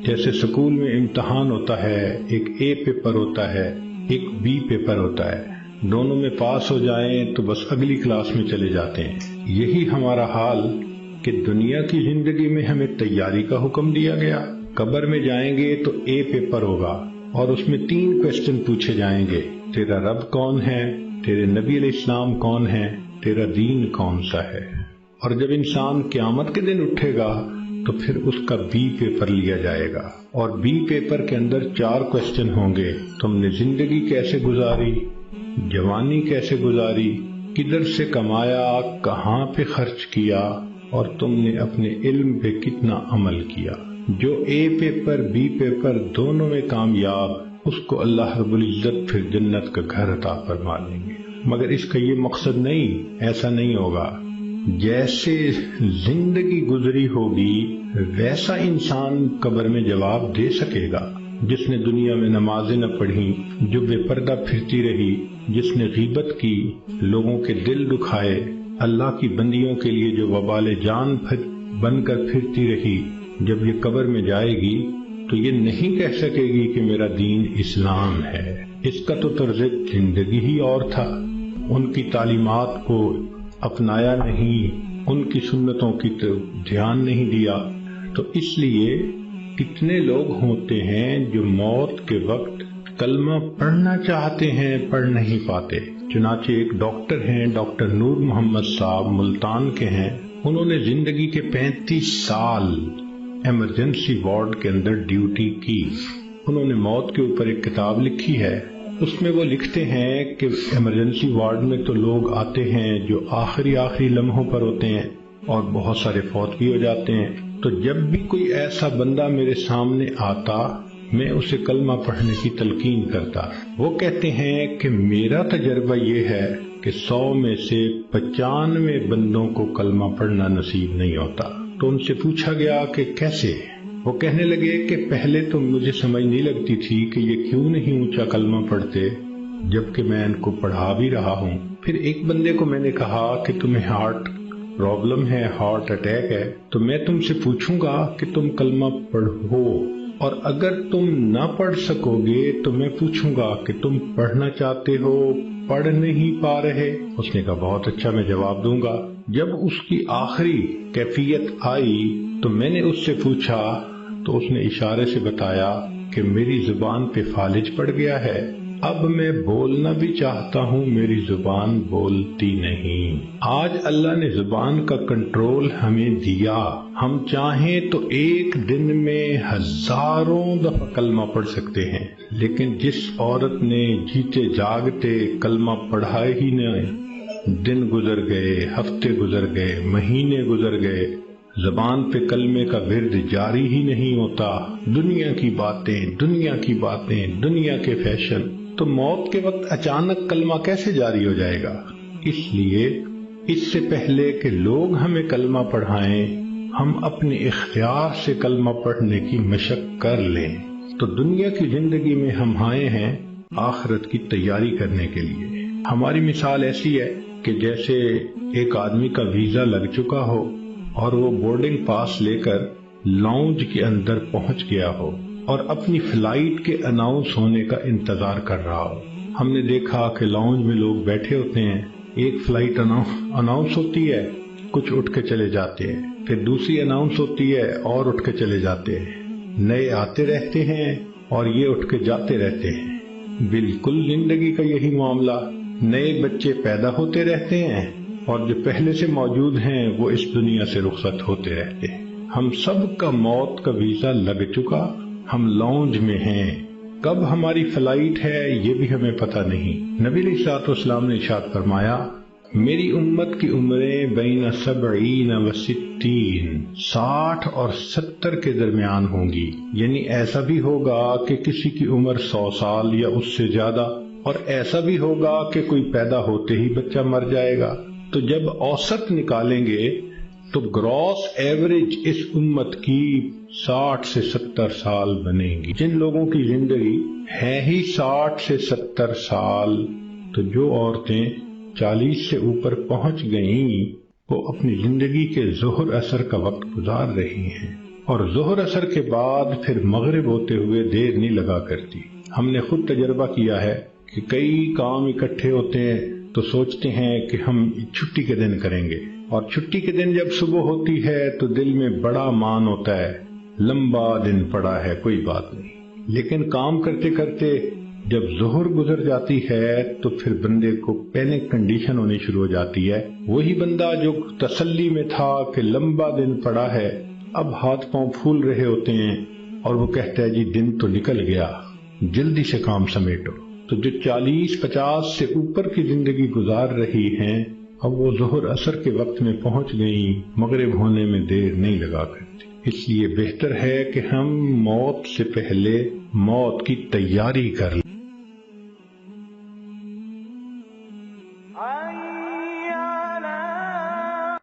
جیسے سکول میں امتحان ہوتا ہے، ایک اے پیپر ہوتا ہے، ایک بی پیپر ہوتا ہے، دونوں میں پاس ہو جائیں تو بس اگلی کلاس میں چلے جاتے ہیں۔ یہی ہمارا حال کہ دنیا کی زندگی میں ہمیں تیاری کا حکم دیا گیا، قبر میں جائیں گے تو اے پیپر ہوگا اور اس میں 3 کوسچن پوچھے جائیں گے، تیرا رب کون ہے، تیرے نبی علیہ السلام کون ہے، تیرا دین کون سا ہے۔ اور جب انسان قیامت کے دن اٹھے گا تو پھر اس کا بی پیپر لیا جائے گا، اور بی پیپر کے اندر 4 کوسچن ہوں گے، تم نے زندگی کیسے گزاری، جوانی کیسے گزاری، کدھر سے کمایا، کہاں پہ خرچ کیا، اور تم نے اپنے علم پہ کتنا عمل کیا۔ جو اے پیپر بی پیپر دونوں میں کامیاب، اس کو اللہ رب العزت پھر جنت کا گھر عطا فرما دیں گے۔ مگر اس کا یہ مقصد نہیں، ایسا نہیں ہوگا۔ جیسے زندگی گزری ہوگی ویسا انسان قبر میں جواب دے سکے گا۔ جس نے دنیا میں نمازیں نہ پڑھی، جو بے پردہ پھرتی رہی، جس نے غیبت کی، لوگوں کے دل دکھائے، اللہ کی بندیوں کے لیے جو وبال جان بن کر پھرتی رہی، جب یہ قبر میں جائے گی تو یہ نہیں کہہ سکے گی کہ میرا دین اسلام ہے۔ اس کا تو طرز زندگی ہی اور تھا، ان کی تعلیمات کو اپنایا نہیں، ان کی سنتوں کی دھیان نہیں دیا۔ تو اس لیے کتنے لوگ ہوتے ہیں جو موت کے وقت کلمہ پڑھنا چاہتے ہیں، پڑھ نہیں پاتے۔ چنانچہ ایک ڈاکٹر ہیں، ڈاکٹر نور محمد صاحب، ملتان کے ہیں، انہوں نے زندگی کے 35 سال ایمرجنسی وارڈ کے اندر ڈیوٹی کی۔ انہوں نے موت کے اوپر ایک کتاب لکھی ہے، اس میں وہ لکھتے ہیں کہ ایمرجنسی وارڈ میں تو لوگ آتے ہیں جو آخری لمحوں پر ہوتے ہیں اور بہت سارے فوت بھی ہو جاتے ہیں۔ تو جب بھی کوئی ایسا بندہ میرے سامنے آتا، میں اسے کلمہ پڑھنے کی تلقین کرتا۔ وہ کہتے ہیں کہ میرا تجربہ یہ ہے کہ 100 میں سے 95 بندوں کو کلمہ پڑھنا نصیب نہیں ہوتا۔ تو ان سے پوچھا گیا کہ کیسے؟ وہ کہنے لگے کہ پہلے تو مجھے سمجھ نہیں لگتی تھی کہ یہ کیوں نہیں اونچا کلمہ پڑھتے، جبکہ میں ان کو پڑھا بھی رہا ہوں۔ پھر ایک بندے کو میں نے کہا کہ تمہیں ہارٹ پرابلم ہے، ہارٹ اٹیک ہے، تو میں تم سے پوچھوں گا کہ تم کلمہ پڑھو، اور اگر تم نہ پڑھ سکو گے تو میں پوچھوں گا کہ تم پڑھنا چاہتے ہو، پڑھ نہیں پا رہے؟ اس نے کہا بہت اچھا، میں جواب دوں گا۔ جب اس کی آخری کیفیت آئی تو میں نے اس سے پوچھا تو اس نے اشارے سے بتایا کہ میری زبان پہ فالج پڑ گیا ہے، اب میں بولنا بھی چاہتا ہوں، میری زبان بولتی نہیں۔ آج اللہ نے زبان کا کنٹرول ہمیں دیا، ہم چاہیں تو ایک دن میں ہزاروں دفعہ کلمہ پڑھ سکتے ہیں، لیکن جس عورت نے جیتے جاگتے کلمہ پڑھا ہی نہیں، دن گزر گئے، ہفتے گزر گئے، مہینے گزر گئے، زبان پہ کلمے کا ورد جاری ہی نہیں ہوتا، دنیا کی باتیں، دنیا کی باتیں، دنیا کے فیشن، تو موت کے وقت اچانک کلمہ کیسے جاری ہو جائے گا؟ اس لیے اس سے پہلے کہ لوگ ہمیں کلمہ پڑھائیں، ہم اپنے اختیار سے کلمہ پڑھنے کی مشق کر لیں۔ تو دنیا کی زندگی میں ہم آئے ہیں آخرت کی تیاری کرنے کے لیے۔ ہماری مثال ایسی ہے کہ جیسے ایک آدمی کا ویزا لگ چکا ہو اور وہ بورڈنگ پاس لے کر لاؤنج کے اندر پہنچ گیا ہو اور اپنی فلائٹ کے اناؤنس ہونے کا انتظار کر رہا ہو۔ ہم نے دیکھا کہ لاؤنج میں لوگ بیٹھے ہوتے ہیں، ایک فلائٹ اناؤنس ہوتی ہے، کچھ اٹھ کے چلے جاتے ہیں، پھر دوسری اناؤنس ہوتی ہے اور اٹھ کے چلے جاتے ہیں، نئے آتے رہتے ہیں اور یہ اٹھ کے جاتے رہتے ہیں۔ بالکل زندگی کا یہی معاملہ، نئے بچے پیدا ہوتے رہتے ہیں اور جو پہلے سے موجود ہیں وہ اس دنیا سے رخصت ہوتے رہتے ہیں۔ ہم سب کا موت کا ویزا لگ چکا، ہم لاؤنج میں ہیں، کب ہماری فلائٹ ہے یہ بھی ہمیں پتہ نہیں۔ نبی علیہ الصلوۃ والسلام نے ارشاد فرمایا، میری امت کی عمریں بین 70 و 60، 60 اور 70 کے درمیان ہوں گی، یعنی ایسا بھی ہوگا کہ کسی کی عمر 100 سال یا اس سے زیادہ، اور ایسا بھی ہوگا کہ کوئی پیدا ہوتے ہی بچہ مر جائے گا۔ تو جب اوسط نکالیں گے تو گراس ایوریج اس امت کی 60 سے 70 سال بنے گی۔ جن لوگوں کی زندگی ہے ہی 60 سے 70 سال، تو جو عورتیں 40 سے اوپر پہنچ گئیں وہ اپنی زندگی کے ظہر اثر کا وقت گزار رہی ہیں، اور ظہر اثر کے بعد پھر مغرب ہوتے ہوئے دیر نہیں لگا کرتی۔ ہم نے خود تجربہ کیا ہے کہ کئی کام اکٹھے ہوتے ہیں تو سوچتے ہیں کہ ہم چھٹی کے دن کریں گے، اور چھٹی کے دن جب صبح ہوتی ہے تو دل میں بڑا مان ہوتا ہے، لمبا دن پڑا ہے، کوئی بات نہیں۔ لیکن کام کرتے کرتے جب ظہر گزر جاتی ہے تو پھر بندے کو پینک کنڈیشن ہونی شروع ہو جاتی ہے۔ وہی بندہ جو تسلی میں تھا کہ لمبا دن پڑا ہے، اب ہاتھ پاؤں پھول رہے ہوتے ہیں اور وہ کہتا ہے جی دن تو نکل گیا، جلدی سے کام سمیٹو۔ تو جو 40-50 سے اوپر کی زندگی گزار رہی ہیں، اب وہ ظہر اثر کے وقت میں پہنچ گئیں، مغرب ہونے میں دیر نہیں لگا کرتی۔ اس لیے بہتر ہے کہ ہم موت سے پہلے موت کی تیاری کر لیں۔